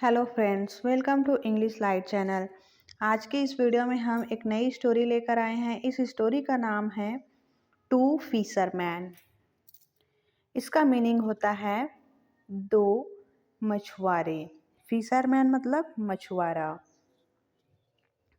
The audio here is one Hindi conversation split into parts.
Hello friends, welcome to English light channel. आज की इस वीडियो में हम एक नई स्टोरी लेकर आए हैं। इस स्टोरी का नाम है टू फिशरमैन। इसका मीनिंग होता है दो मछुआरे। फिशरमैन मतलब मछुआरा।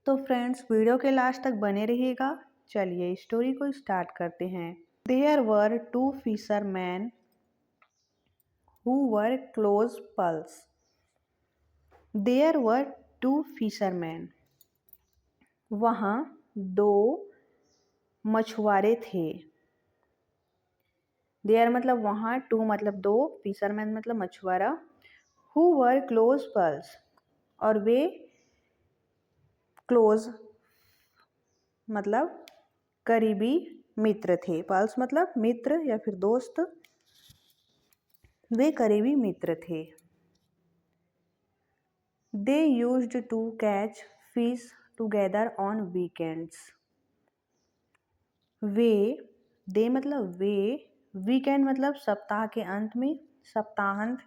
तो फ्रेंड्स, वीडियो के लास्ट तक बने रहिएगा। चलिए स्टोरी को स्टार्ट करते हैं। There were two fisherman who were close pals. There were two fisherman. वहाँ दो मछुआरे थे। देयर मतलब वहाँ, टू मतलब दो, फिशरमैन मतलब मछुआरा। हु वर क्लोज पल्स, और वे क्लोज मतलब करीबी मित्र थे। पल्स मतलब मित्र या फिर दोस्त। वे करीबी मित्र थे। They used to catch fish together on weekends. वे, दे मतलब वे, वीकेंड मतलब सप्ताह के अंत में, सप्ताहांत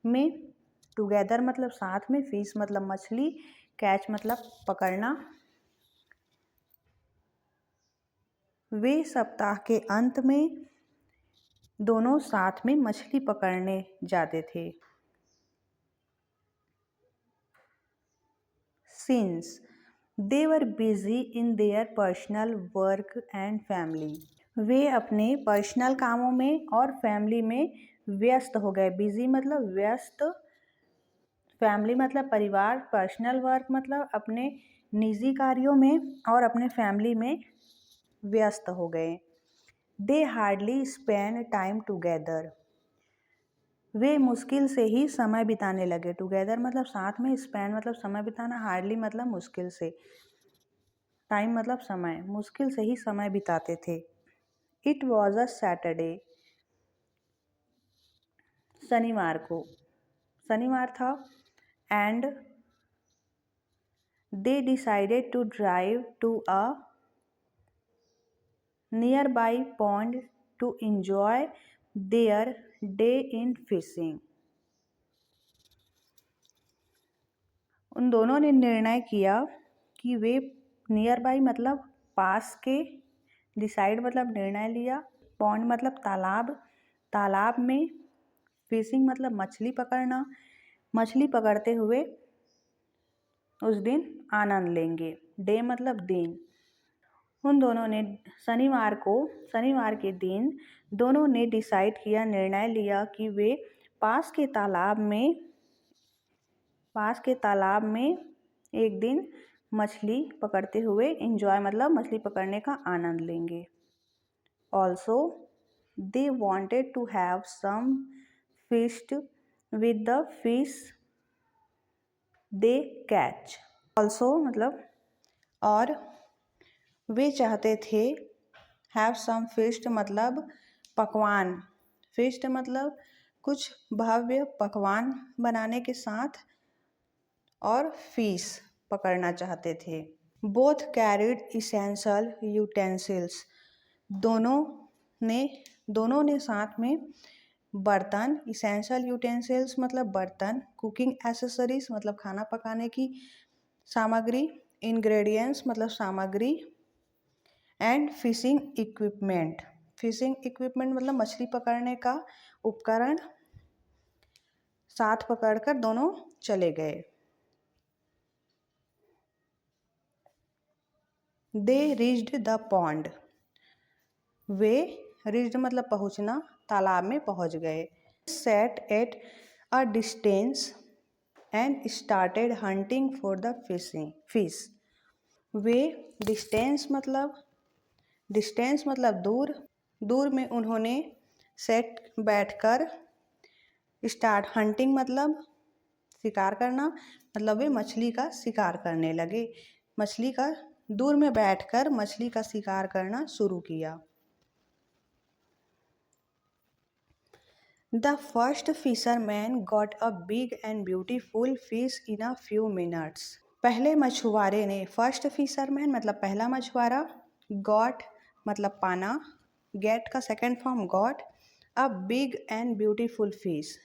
में, टुगेदर मतलब साथ में, फिश मतलब मछली, कैच मतलब पकड़ना। वे सप्ताह के अंत में दोनों साथ में मछली पकड़ने जाते थे। Since they were busy in their personal work and family. वे अपने पर्सनल कामों में और फैमिली में व्यस्त हो गए। बिजी मतलब व्यस्त, फैमिली मतलब परिवार, पर्सनल वर्क मतलब अपने निजी कार्यों में, और अपने फैमिली में व्यस्त हो गए। दे हार्डली स्पेंड टाइम टुगेदर। वे मुश्किल से ही समय बिताने लगे। टुगेदर मतलब साथ में, स्पेंड मतलब समय बिताना, हार्डली मतलब मुश्किल से, टाइम मतलब समय, मुश्किल से ही समय बिताते थे। It was a Saturday. शनिवार था। And they decided to drive to a nearby pond to enjoy their day in fishing. उन दोनों ने निर्णय किया कि वे नियर बाई मतलब पास के, डिसाइड मतलब निर्णय लिया, पॉन्ड मतलब तालाब, तालाब में, फिशिंग मतलब मछली पकड़ना, मछली पकड़ते हुए उस दिन आनंद लेंगे। डे मतलब दिन। उन दोनों ने शनिवार के दिन दोनों ने डिसाइड किया, निर्णय लिया कि वे पास के तालाब में एक दिन मछली पकड़ते हुए, एंजॉय मतलब मछली पकड़ने का आनंद लेंगे। Also they wanted to have some feast with the fish they catch. Also मतलब और, वे चाहते थे, हैव सम फिस्ट मतलब पकवान, फिस्ट मतलब कुछ भव्य पकवान बनाने के साथ, और फिश पकड़ना चाहते थे। Both carried essential utensils. दोनों ने साथ में बर्तन, इसेंशियल यूटेंसिल्स मतलब बर्तन, कुकिंग एसेसरीज मतलब खाना पकाने की सामग्री, इंग्रेडिएंट्स मतलब सामग्री, and fishing equipment. Fishing equipment मतलब मछली पकड़ने का उपकरण साथ पकड़कर दोनों चले गए। They reached the pond. Way, reached मतलब पहुंचना, तालाब में पहुंच गए। Set at a distance and started hunting for the fish. Way, distance मतलब दूर, दूर में उन्होंने सेट बैठकर, स्टार्ट हंटिंग मतलब शिकार करना, मतलब वे मछली का शिकार करने लगे। मछली का, दूर में बैठकर मछली का शिकार करना शुरू किया। The first fisherman got a big and beautiful fish in a few minutes. पहले मछुआरे ने, फर्स्ट फिशरमैन मतलब पहला मछुआरा, गॉट मतलब पाना, गेट का second form got, a big and beautiful fish,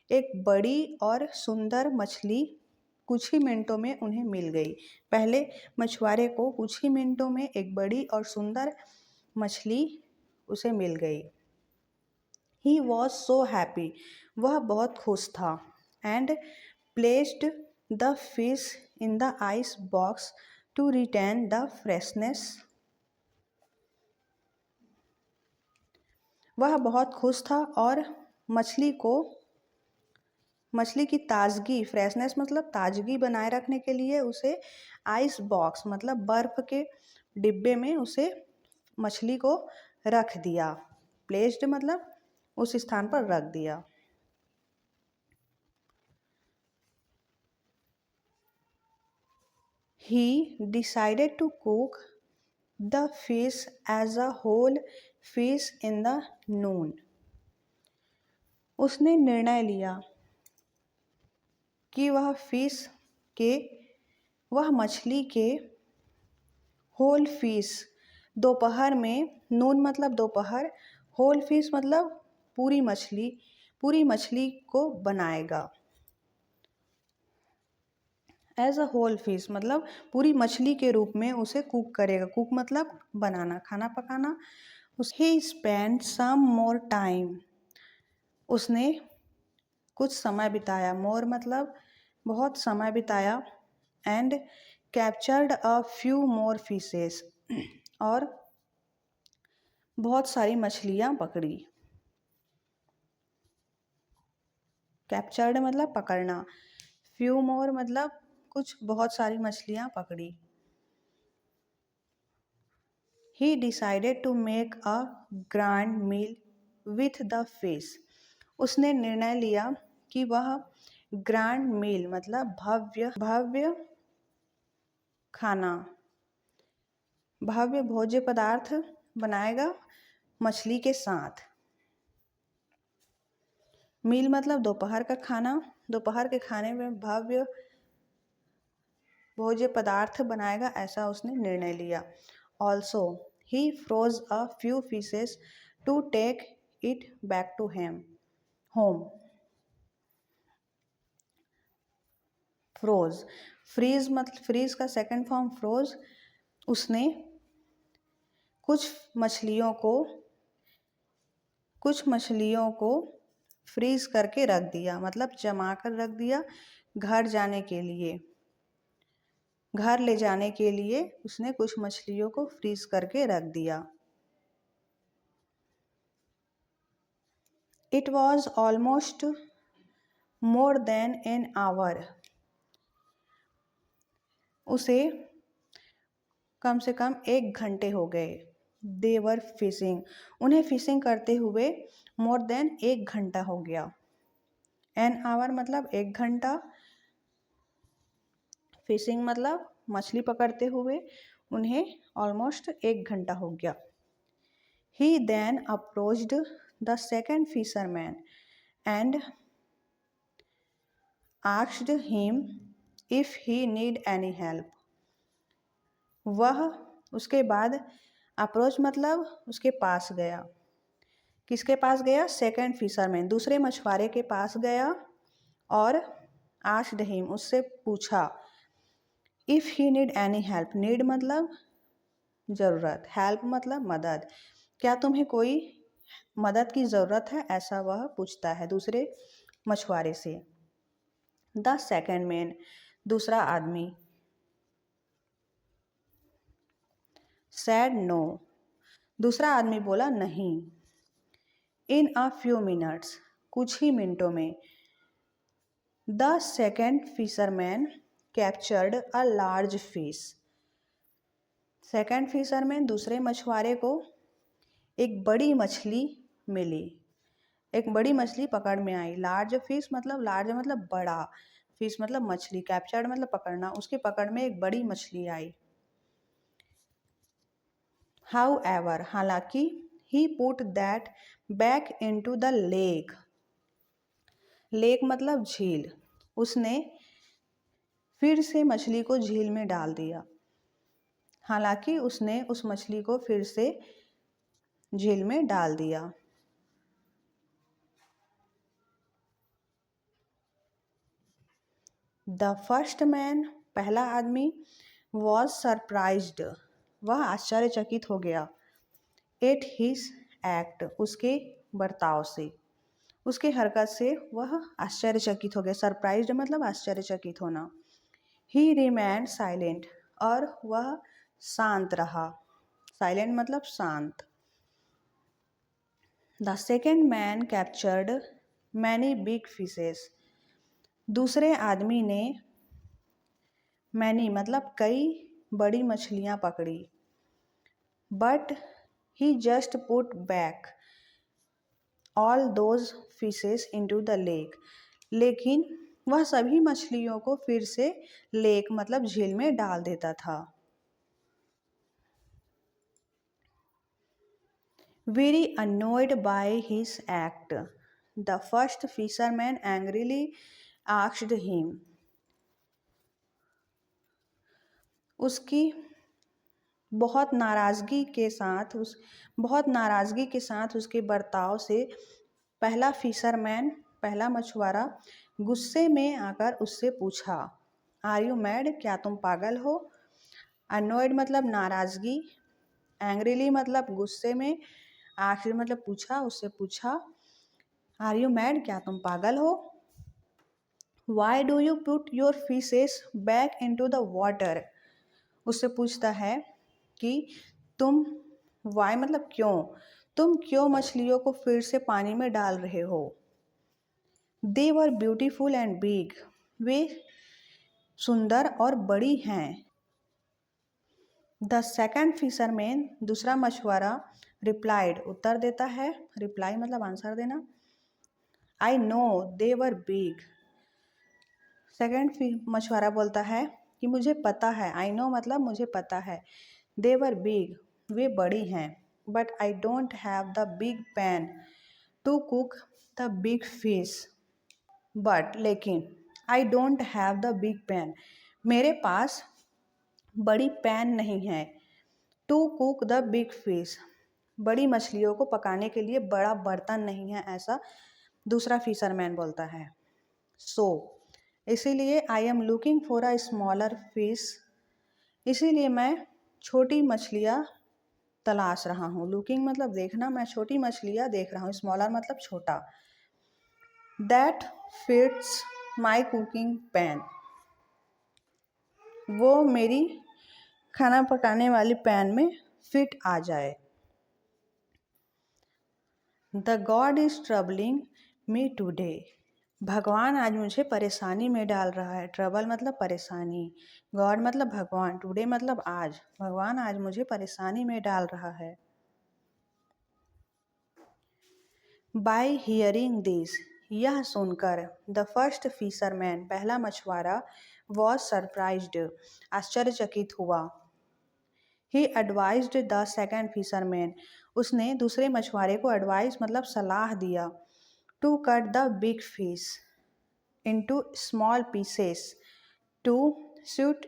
एक बड़ी और सुंदर मछली कुछ ही मिनटों में उन्हें मिल गई। पहले मछुआरे को कुछ ही मिनटों में एक बड़ी और सुंदर मछली उसे मिल गई। ही वॉज सो हैप्पी, वह बहुत खुश था। And placed the fish in the ice box to retain the freshness. वह बहुत खुश था और मछली की ताजगी, फ्रेशनेस मतलब ताजगी बनाए रखने के लिए उसे आइस बॉक्स मतलब बर्फ के डिब्बे में उसे मछली को रख दिया। प्लेस्ड मतलब उस स्थान पर रख दिया। He decided to cook the fish as a whole fish in the noon. उसने निर्णय लिया कि वह मछली के होल फिश दोपहर में, नून मतलब दोपहर, होल फिश मतलब पूरी मछली को बनाएगा। एज अ होल फिश मतलब पूरी मछली के रूप में उसे कुक करेगा। कुक मतलब बनाना, खाना पकाना। ही स्पेंड सम मोर टाइम, उसने कुछ समय बिताया। मोर मतलब बहुत समय बिताया। And captured a few more fishes, और बहुत सारी मछलियाँ पकड़ी। कैप्चर्ड मतलब पकड़ना, फ्यू मोर मतलब कुछ बहुत सारी मछलियाँ पकड़ी। He decided to make a grand meal with the fish, उसने निर्णय लिया कि वह ग्रैंड मील मतलब भव्य खाना, भव्य भोज्य पदार्थ बनाएगा मछली के साथ। मील मतलब दोपहर का खाना, दोपहर के खाने में भव्य भोज्य पदार्थ बनाएगा, ऐसा उसने निर्णय लिया। Also he froze a few fishes to take it back to home. Froze, freeze का सेकंड फॉर्म फ्रोज। उसने कुछ मछलियों को फ्रीज करके रख दिया, मतलब जमा कर रख दिया घर ले जाने के लिए उसने कुछ मछलियों को फ्रीज करके रख दिया। It was almost more than an hour, उसे कम से कम 1 घंटे हो गए। दे वर फिशिंग, उन्हें फिशिंग करते हुए मोर देन 1 घंटा हो गया। एन आवर मतलब 1 घंटा, फिशिंग मतलब मछली पकड़ते हुए उन्हें ऑलमोस्ट 1 घंटा हो गया। He then approached the second fisherman and asked him if he need any help. वह उसके बाद अप्रोच मतलब उसके पास गया। किसके पास गया? सेकंड फिशरमैन, दूसरे मछुआरे के पास गया और आस्क्ड हिम, उससे पूछा। If he need any help, need मतलब ज़रूरत, हेल्प मतलब मदद, क्या तुम्हें कोई मदद की ज़रूरत है, ऐसा वह पूछता है दूसरे मछुआरे से। द सेकंड मैन, दूसरा आदमी। सैड नो, दूसरा आदमी बोला नहीं। इन अ फ्यू मिनट्स, कुछ ही मिनटों में। The second fisherman captured a large fish, second fisherman दूसरे मछुआरे को एक बड़ी मछली मिली, एक बड़ी मछली पकड़ में आई। लार्ज मतलब बड़ा, फिश मतलब मछली, कैप्चर्ड मतलब पकड़ना, उसके पकड़ में एक बड़ी मछली आई। हाउ एवर, हालांकि, he put that back into the lake, lake मतलब झील, उसने फिर से मछली को झील में डाल दिया। हालांकि उसने उस मछली को फिर से झील में डाल दिया। द फर्स्ट मैन, पहला आदमी, वॉज सरप्राइज्ड, वह आश्चर्यचकित हो गया, एट हिज एक्ट, उसके बर्ताव से, उसके हरकत से वह आश्चर्यचकित हो गया। सरप्राइज्ड मतलब आश्चर्यचकित होना। ही रिमेन्ड साइलेंट, और वह शांत रहा। साइलेंट मतलब शांत। The second man captured many big fishes, दूसरे आदमी ने मैनी मतलब कई बड़ी मछलियाँ पकड़ी। But he just put back all those fishes into the lake, लेकिन वह सभी मछलियों को फिर से लेक मतलब झील में डाल देता था। Very annoyed by his act, the first fisherman angrily asked him, उसकी बहुत नाराज़गी के साथ उसके बर्ताव से पहला फिशरमैन, पहला मछुआरा गुस्से में आकर उससे पूछा, आर यू मैड, क्या तुम पागल हो। अनोयड मतलब नाराज़गी, एंग्रीली मतलब गुस्से में, आखिर मतलब पूछा, उससे पूछा, आर यू मैड, क्या तुम पागल हो। Why do you put your fishes back into the water, उससे पूछता है कि तुम, वाई मतलब क्यों, तुम क्यों मछलियों को फिर से पानी में डाल रहे हो। दे वर ब्यूटीफुल एंड बिग, वे सुंदर और बड़ी हैं। द सेकेंड फिशरमैन, दूसरा मछुआरा, रिप्लाइड उत्तर देता है, रिप्लाई मतलब आंसर देना, I know they were big, second मछुआरा बोलता है कि मुझे पता है, आई नो मतलब मुझे पता है, दे वर बिग वे बड़ी हैं, but I don't have the big pan to cook the big fish, but लेकिन, I don't have the big pan मेरे पास बड़ी पैन नहीं है, to cook the big fish बड़ी मछलियों को पकाने के लिए बड़ा बर्तन नहीं है, ऐसा दूसरा फिशरमैन बोलता है। सो इसीलिए I am looking for a smaller fish, इसीलिए मैं छोटी मछलियाँ तलाश रहा हूँ। लुकिंग मतलब देखना, मैं छोटी मछलियाँ देख रहा हूँ, स्मॉलर मतलब छोटा। That fits my cooking pan, वो मेरी खाना पकाने वाली पैन में फिट आ जाए। The God is troubling me today, भगवान आज मुझे परेशानी में डाल रहा है। ट्रबल मतलब परेशानी, गॉड मतलब भगवान, टुडे मतलब आज, भगवान आज मुझे परेशानी में डाल रहा है। बाय हियरिंग दिस, यह सुनकर, द फर्स्ट फिशरमैन, पहला मछुआरा, वॉज सरप्राइज्ड, आश्चर्यचकित हुआ। He advised the second fisherman, उसने दूसरे मछुआरे को एडवाइस मतलब सलाह दिया, to cut the big fish into small pieces to shoot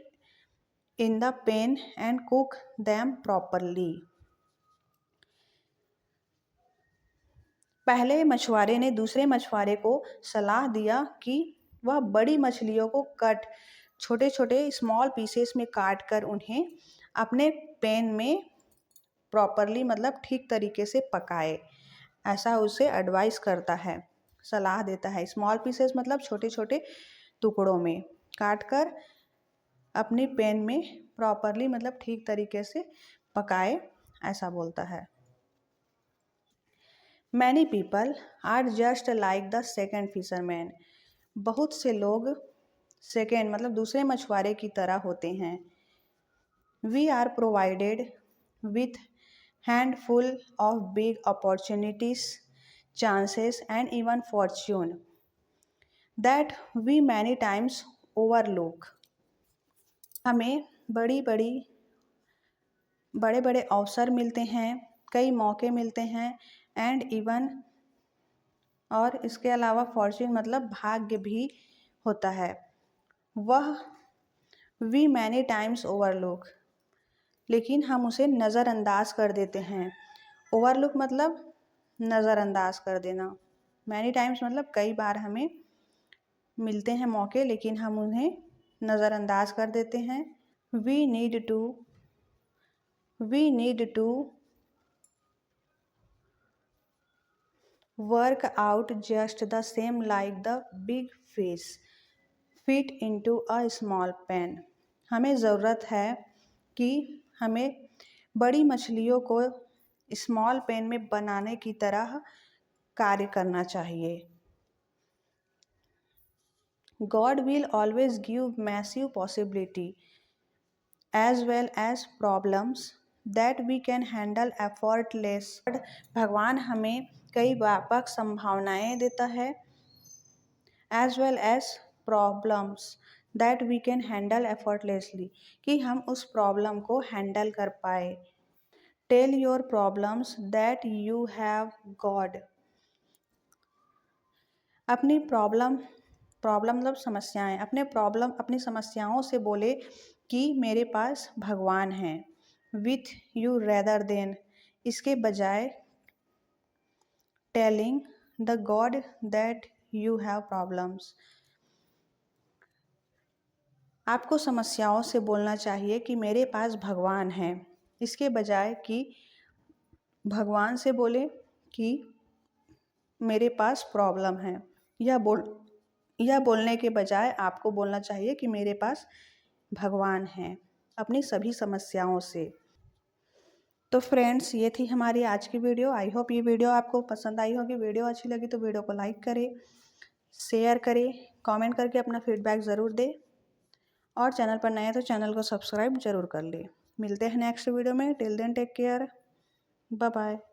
in the pan and cook them properly. पहले मछुआरे ने दूसरे मछुआरे को सलाह दिया कि वह बड़ी मछलियों को छोटे छोटे स्मॉल पीसेस में काट कर उन्हें अपने पैन में प्रॉपरली मतलब ठीक तरीके से पकाए, ऐसा उसे एडवाइस करता है, सलाह देता है। स्मॉल पीसेस मतलब छोटे छोटे टुकड़ों में काट कर अपनी पैन में प्रॉपरली मतलब ठीक तरीके से पकाए, ऐसा बोलता है। Many people are just like the second fisherman, बहुत से लोग सेकेंड मतलब दूसरे मछुआरे की तरह होते हैं। We are provided with handful of big opportunities, chances and even fortune that we many times overlook, हमें बड़े बड़े अवसर मिलते हैं, कई मौके मिलते हैं, एंड इवन और इसके अलावा फॉर्च्यून मतलब भाग्य भी होता है। वह वी मैनी टाइम्स ओवरलुक, लेकिन हम उसे नज़रअंदाज कर देते हैं। ओवरलुक मतलब नज़रअंदाज कर देना, मैनी टाइम्स मतलब कई बार हमें मिलते हैं मौके, लेकिन हम उन्हें नज़रअंदाज कर देते हैं। We need to work out just the same like the big fish fit into a small pan. हमें ज़रूरत है कि हमें बड़ी मछलियों को स्मॉल पैन में बनाने की तरह कार्य करना चाहिए। God will always give massive possibility as well as problems that we can handle effortless। भगवान हमें कई व्यापक संभावनाएं देता है as well as problems that we can handle effortlessly, कि हम उस प्रॉब्लम को हैंडल कर पाए। Tell your problems that you have God। अपनी प्रॉब्लम मतलब समस्याएं, अपनी समस्याओं से बोले कि मेरे पास भगवान हैं। विथ यू रेदर देन, इसके बजाय telling the God that you have problems. आपको समस्याओं से बोलना चाहिए कि मेरे पास भगवान हैं, इसके बजाय कि भगवान से बोले कि मेरे पास प्रॉब्लम है। यह बोलने के बजाय आपको बोलना चाहिए कि मेरे पास भगवान हैं अपनी सभी समस्याओं से। तो फ्रेंड्स, ये थी हमारी आज की वीडियो। आई होप ये वीडियो आपको पसंद आई होगी। वीडियो अच्छी लगी तो वीडियो को लाइक करें, शेयर करें, कमेंट करके अपना फीडबैक ज़रूर दें, और चैनल पर नए हैं तो चैनल को सब्सक्राइब ज़रूर कर लें। मिलते हैं नेक्स्ट वीडियो में। Till then take care, bye bye.